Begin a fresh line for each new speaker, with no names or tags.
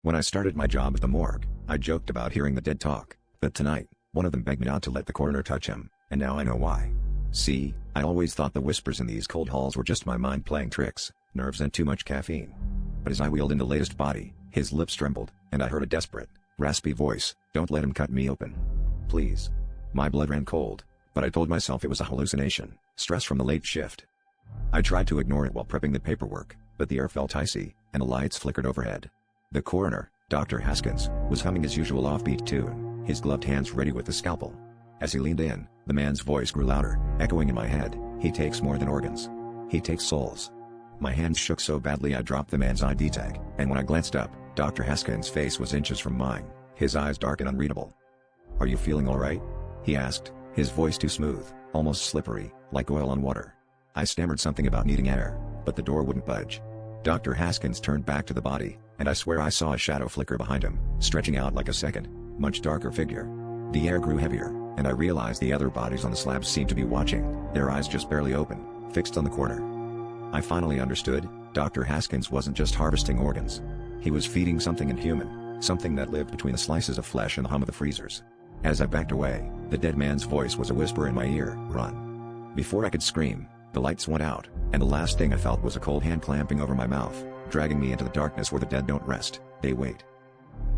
When I started my job at the morgue, I joked about hearing the dead talk, but tonight, one of them begged me not to let the coroner touch him, and now I know why. See, I always thought the whispers in these cold halls were just my mind playing tricks, nerves and too much caffeine. But as I wheeled in the latest body, his lips trembled, and I heard a desperate, raspy voice, "Don't let him cut me open. Please." My blood ran cold, but I told myself it was a hallucination, stress from the late shift. I tried to ignore it while prepping the paperwork, but the air felt icy, and the lights flickered overhead. The coroner, Dr. Haskins, was humming his usual offbeat tune, his gloved hands ready with the scalpel. As he leaned in, the man's voice grew louder, echoing in my head, "He takes more than organs. He takes souls." My hands shook so badly I dropped the man's ID tag, and when I glanced up, Dr. Haskins' face was inches from mine, his eyes dark and unreadable. "Are you feeling alright?" he asked, his voice too smooth, almost slippery, like oil on water. I stammered something about needing air, but the door wouldn't budge. Dr. Haskins turned back to the body, and I swear I saw a shadow flicker behind him, stretching out like a second, much darker figure. The air grew heavier, and I realized the other bodies on the slab seemed to be watching, their eyes just barely open, fixed on the corner. I finally understood, Dr. Haskins wasn't just harvesting organs. He was feeding something inhuman, something that lived between the slices of flesh and the hum of the freezers. As I backed away, the dead man's voice was a whisper in my ear, "Run." Before I could scream, the lights went out, and the last thing I felt was a cold hand clamping over my mouth, dragging me into the darkness where the dead don't rest, they wait.